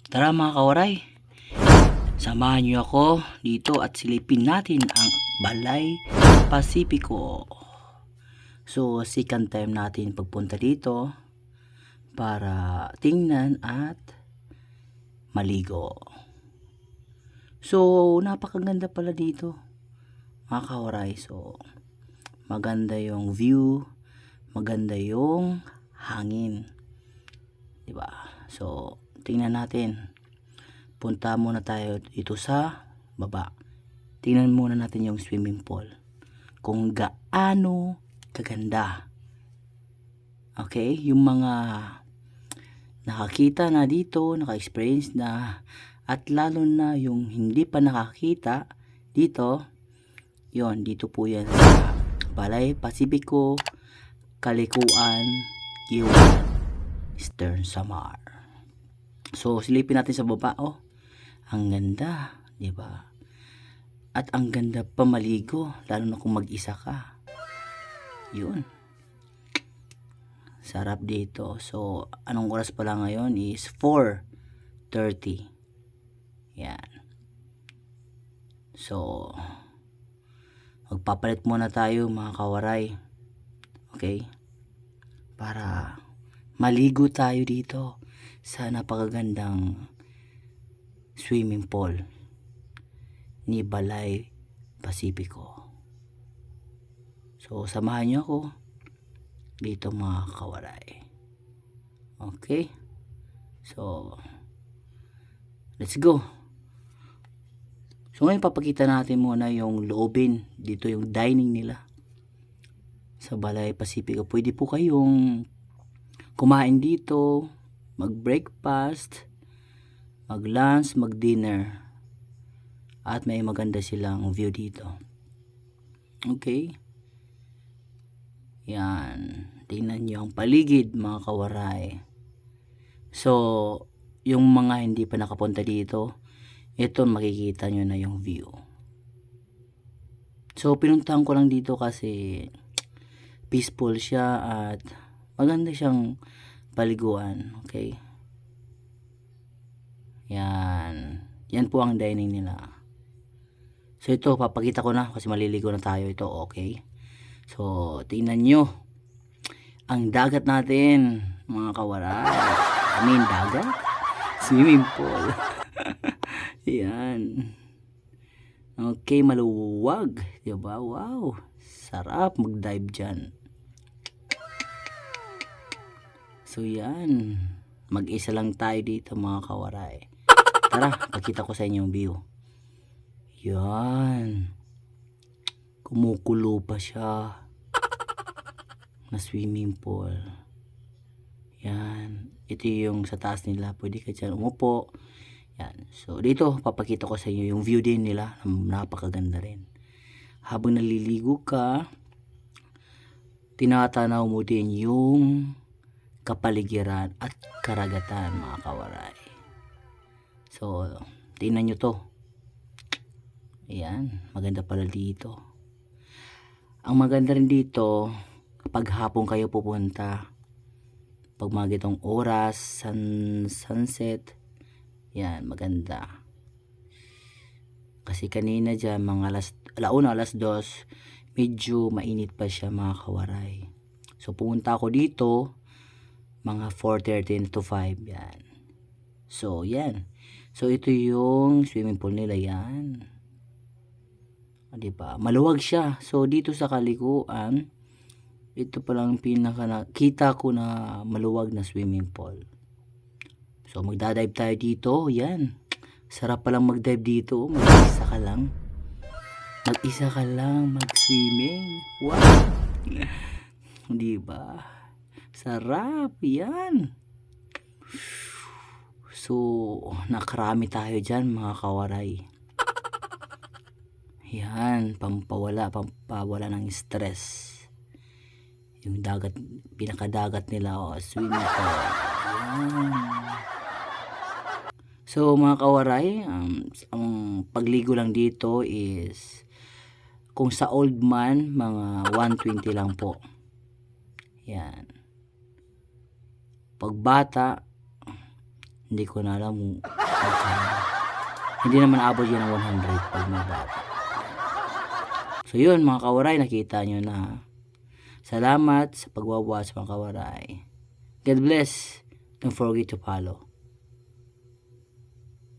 Tara mga kawaray, samahan niyo ako dito at silipin natin ang Balay Pasipiko. So, second time natin pagpunta dito para tingnan at maligo. So, napakaganda pala dito mga kawaray. So, maganda yung view, maganda yung hangin, diba? So, tingnan natin. Punta muna tayo dito sa baba. Tingnan muna natin yung swimming pool, kung gaano kaganda. Okay, yung mga nakakita na dito, naka-experience na, at lalo na yung hindi pa nakakita dito, yon dito po yan sa Balay Pasipiko, Kalikuan, Iwan, Eastern Samar. So, silipin natin sa baba. Oh, ang ganda, di ba? At ang ganda pa maligo, lalo na kung mag-isa ka. Yun. Sarap dito. So, anong oras pala ngayon is 4:30. Yan. So, magpapalit muna tayo mga kawaray. Okay? Para maligo tayo dito sa napakagandang swimming pool ni Balay Pasipiko. So, samahan niyo ako dito mga kawaray. Okay? So, let's go. So, ngayon papakita natin muna yung loobin. Dito yung dining nila sa Balay Pasipiko. Pwede po kayong kumain dito, mag-breakfast, mag-lunch, mag-dinner. At may maganda silang view dito. Okay? Yan. Tingnan nyo ang paligid mga kawaray. So, yung mga hindi pa nakapunta dito, ito makikita nyo na yung view. So, pinuntahan ko lang dito kasi peaceful siya at maganda siyang paliguan. Okay? Yan. Yan po ang dining nila. So, ito papakita ko na kasi maliligo na tayo ito. Okay? So, tingnan nyo ang dagat natin mga kawaray. I mean, dagat? Swimming pool. Yan. Okay, maluwag. Diba? Wow. Sarap mag-dive dyan. So, yan. Mag-isa lang tayo dito mga kawaray. Tara, pakita ko sa inyo yung view. Yan. Kumukulo pa siya na swimming pool. Yan. Ito yung sa taas nila. Pwede ka dyan umupo. Yan. So, dito papakita ko sa inyo yung view din nila. Napakaganda rin. Habang naliligo ka, tinatanaw mo din yung kapaligiran at karagatan mga kawaray. So, tingnan nyo to. Ayan, maganda pala dito. Ang maganda rin dito, kapag hapon kayo pupunta, pag mga gitong oras, sunset, yan, maganda. Kasi kanina dyan, mga alauna, alas 2, medyo mainit pa siya mga kawaray. So, pumunta ako dito, mga 4:30 to 5, yan. So, yan. So, ito yung swimming pool nila, yan. Diba? Maluwag siya. So, dito sa Kalikuan, ito palang pinaka nakita ko na maluwag na swimming pool. So, magdadive tayo dito. Yan. Sarap palang mag-dive dito. Mag-isa ka lang. Mag-isa ka lang mag-swimming. Wow! Diba? Sarap. Yan. So, nakarami tayo dyan mga kawaray. Yan, pampawala ng stress. Yung dagat, pinakadagat nila, swimming pool. Yan. So, mga kawaray, ang pagligo lang dito is, kung sa old man, mga 120 lang po. Yan. Pag bata, Hindi ko na alam kung magkano. Hindi naman abot yan ng 100 pag may bata. So yun mga kawaray, nakita nyo na. Salamat sa pagwawas mga kawaray. God bless. Don't forget to follow.